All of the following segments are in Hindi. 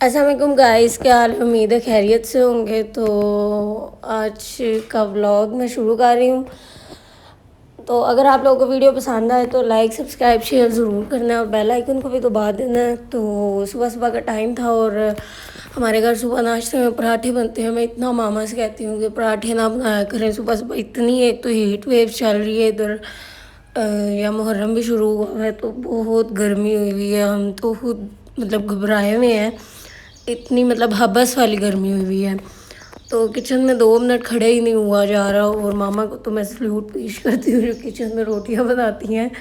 अस्सलामुअलैकुम गाइस, क्या हाल है? उम्मीद है खैरियत से होंगे। तो आज का व्लॉग मैं शुरू कर रही हूँ। तो अगर आप लोगों को वीडियो पसंद आए तो लाइक सब्सक्राइब शेयर ज़रूर करना है और बेल आइकन को भी दबा देना है। तो सुबह सुबह का टाइम था और हमारे घर सुबह नाश्ते में पराठे बनते हैं। मैं इतना मामा से कहती हूँ कि पराठे ना बनाया करें सुबह सुबह। इतनी एक तो हीट वेव चल रही है इधर, या मुहर्रम भी शुरू हुआ है तो बहुत गर्मी हुई हुई है। हम तो खुद मतलब घबराए हुए हैं, इतनी मतलब हबस वाली गर्मी हुई हुई है। तो किचन में 2 मिनट खड़े ही नहीं हुआ जा रहा। और मामा को तो मैं सल्यूट पेश करती हूँ जो किचन में रोटियां बनाती हैं।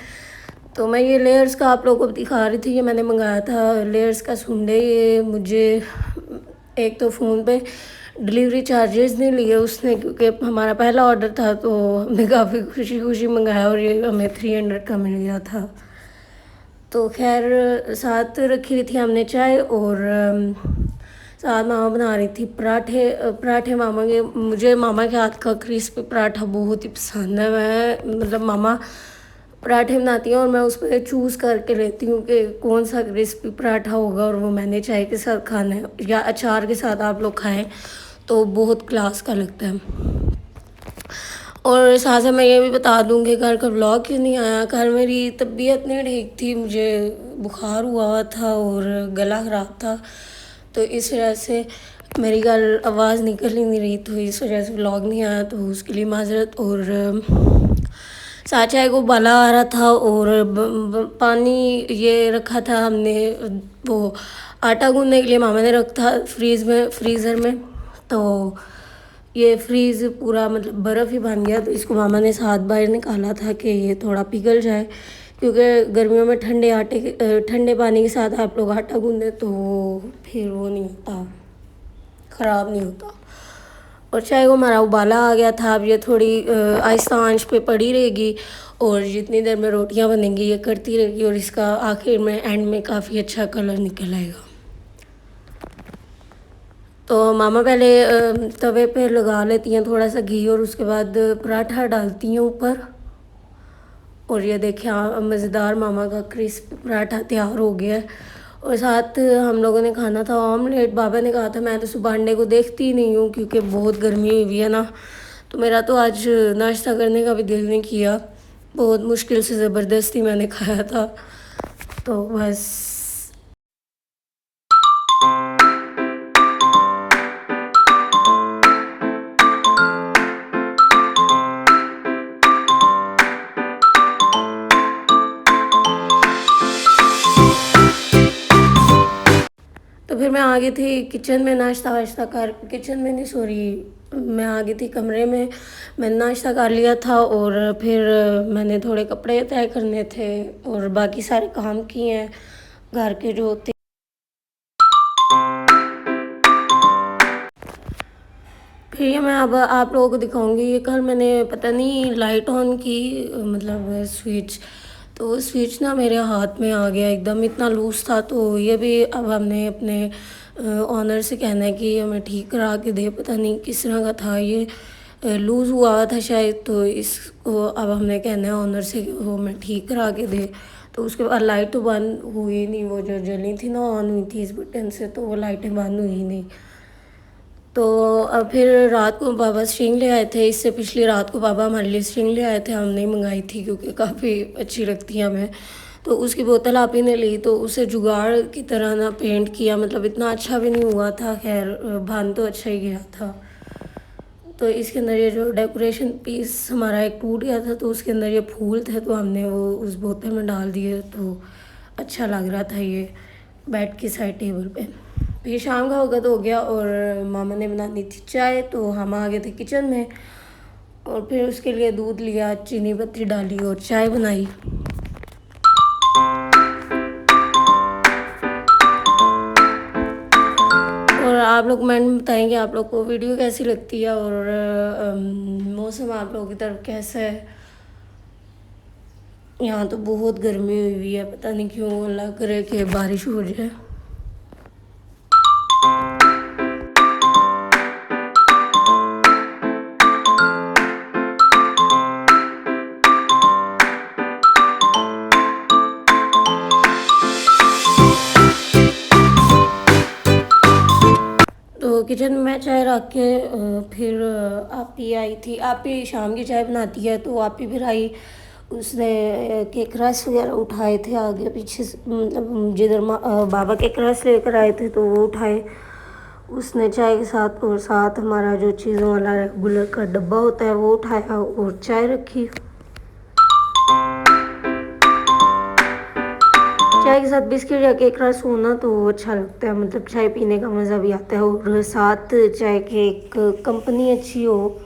तो मैं ये लेयर्स का आप लोगों को दिखा रही थी, ये मैंने मंगाया था लेयर्स का सुंडे। ये मुझे एक तो फ़ोन पे डिलीवरी चार्जेस नहीं लिए उसने, क्योंकि हमारा पहला ऑर्डर था तो हमने काफ़ी खुशी खुशी मंगाया और ये हमें 300 का मिल गया था। तो खैर साथ रखी हुई थी हमने चाय और साथ मामा बना रही थी पराठे मामा के। मुझे मामा के हाथ का क्रिस्पी पराठा बहुत ही पसंद है। मैं मतलब मामा पराठे बनाती हैं और मैं उस पर चूज़ करके लेती हूँ कि कौन सा क्रिस्पी पराठा होगा और वो मैंने चाय के साथ खाना है या अचार के साथ आप लोग खाएं तो बहुत क्लास का लगता है। और साथ में मैं ये भी बता दूँ कि कल का व्लॉग क्यों नहीं आया। कल मेरी तबीयत नहीं ठीक थी, मुझे बुखार हुआ था और गला ख़राब था, तो इस वजह से मेरी कल आवाज़ निकल ही नहीं रही, तो इस वजह से व्लॉग नहीं आया। तो उसके लिए माजरत। और साथ चाय को उबाला आ रहा था और पानी ये रखा था हमने, वो आटा गूँधने के लिए मामा ने रखा फ्रीज़र में। तो ये फ्रीज़ पूरा मतलब बर्फ़ ही बन गया, तो इसको मामा ने साथ बाहर निकाला था कि ये थोड़ा पिघल जाए, क्योंकि गर्मियों में ठंडे पानी के साथ आप लोग आटा गूँधें तो फिर वो नहीं होता, ख़राब नहीं होता। और चाय को हमारा उबाला आ गया था। अब ये थोड़ी आहिस्ता आंच पे पड़ी रहेगी और जितनी देर में रोटियां बनेंगी ये करती रहेगी और इसका आखिर में एंड में काफ़ी अच्छा कलर निकल आएगा। तो मामा पहले तवे पे लगा लेती हैं थोड़ा सा घी और उसके बाद पराठा डालती हैं ऊपर। और ये देखिए मज़ेदार मामा का क्रिस्प पराठा तैयार हो गया है। और साथ हम लोगों ने खाना था ऑमलेट। बाबा ने कहा था, मैं तो सुबह अंडे को देखती ही नहीं हूँ क्योंकि बहुत गर्मी हुई हुई है ना, तो मेरा तो आज नाश्ता करने का भी दिल नहीं किया। बहुत मुश्किल से ज़बरदस्ती मैंने खाया था। तो बस तो फिर मैं आ गई थी किचन में नाश्ता वाश्ता कर, किचन में नहीं सॉरी, मैं आ गई थी कमरे में। मैंने नाश्ता कर लिया था और फिर मैंने थोड़े कपड़े तय करने थे और बाकी सारे काम किए हैं घर के जो होते। फिर ये मैं अब आप लोगों को दिखाऊंगी। ये कल मैंने पता नहीं लाइट ऑन की, मतलब स्विच, तो स्विच ना मेरे हाथ में आ गया एकदम, इतना लूज़ था। तो ये भी अब हमने अपने ऑनर से कहना है कि हमें ठीक करा के दे। पता नहीं किस तरह का था ये, लूज़ हुआ था शायद, तो इसको अब हमने कहना है ऑनर से कि वो हमें ठीक करा के दे। तो उसके बाद लाइट तो बंद हुई नहीं, वो जो जली थी ना ऑन हुई थी इस बटन से, तो वो लाइटें बंद हुई नहीं। तो अब फिर रात को बाबा स्ट्रिंग ले आए थे। इससे पिछली रात को बाबा हमारे लिए स्ट्रिंग ले आए थे, हमने मंगाई थी क्योंकि काफ़ी अच्छी लगती है हमें। तो उसकी बोतल आप ही ने ली, तो उसे जुगाड़ की तरह ना पेंट किया, मतलब इतना अच्छा भी नहीं हुआ था। खैर बन तो अच्छा ही गया था। तो इसके अंदर ये जो डेकोरेशन पीस हमारा एक टूट गया था, तो उसके अंदर ये फूल थे तो हमने वो उस बोतल में डाल दिए, तो अच्छा लग रहा था ये बेड की साइड टेबल पे। फिर शाम का वक्त हो गया और मामा ने बनानी थी चाय, तो हम आ गए थे किचन में और फिर उसके लिए दूध लिया, चीनी पत्ती डाली और चाय बनाई। और आप लोग कमेंट में बताएंगे आप लोग को वीडियो कैसी लगती है और मौसम आप लोगों की तरफ कैसा है। यहाँ तो बहुत गर्मी हुई हुई है, पता नहीं क्यों, अल्लाह करे कि बारिश हो जाए। किचन में मैं चाय रख के फिर आपी आई थी। आपी शाम की चाय बनाती है, तो आपी फिर आई, उसने केक रस वगैरह उठाए थे आगे पीछे मतलब जिधर बाबा केक रस लेकर आए थे तो वो उठाए उसने चाय के साथ, और साथ हमारा जो चीज़ों वाला रेगुलर का डब्बा होता है वो उठाया और चाय रखी। चाय के साथ बिस्किट या केक रस होना तो अच्छा लगता है, मतलब चाय पीने का मज़ा भी आता है, और साथ चाय के एक कंपनी अच्छी हो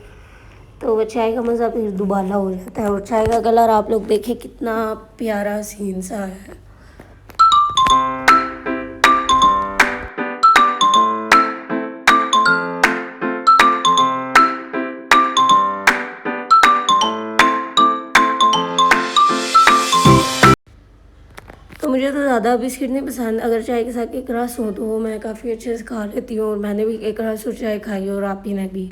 तो वह चाय का मज़ा फिर दुबाला हो जाता है। और चाय का कलर आप लोग देखें कितना प्यारा सीन सा है। तो मुझे तो ज़्यादा बिस्किट नहीं पसंद, अगर चाय के साथ केक रस हो तो वो मैं काफ़ी अच्छे से खा लेती हूँ, और मैंने भी केक रस और चाय खाई और आप ही ने भी।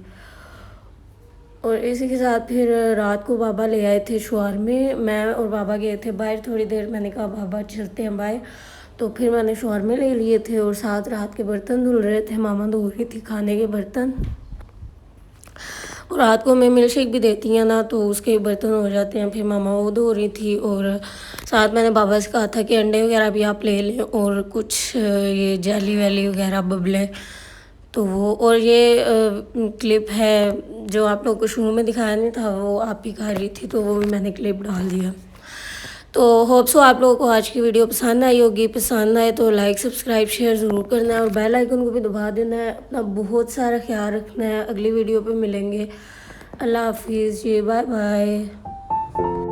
और इसी के साथ फिर रात को बाबा ले आए थे शोर में, मैं और बाबा गए थे बाहर थोड़ी देर, मैंने कहा बाबा चलते हैं बाहर, तो फिर मैंने शोर में ले लिए थे, और साथ रात के बर्तन धुल रहे थे, मामा धो रही थी खाने के बर्तन। और रात को मैं मिल्क शेक भी देती हैं ना तो उसके बर्तन हो जाते हैं, फिर मामा वो धो रही थी, और साथ मैंने बाबा से कहा था कि अंडे वगैरह भी आप ले लें, और कुछ ये जेली वैली वगैरह बबले तो वो, और ये क्लिप है जो आप लोगों को शुरू में दिखाया नहीं था वो आप ही खा रही थी, तो वो भी मैंने क्लिप डाल दिया। तो होप सो आप लोगों को आज की वीडियो पसंद आई होगी, पसंद आए तो लाइक सब्सक्राइब शेयर ज़रूर करना है, और बेल आइकन को भी दबा देना है। अपना बहुत सारा ख्याल रखना है, अगली वीडियो पे मिलेंगे। अल्लाह हाफिज़ जी, बाय बाय।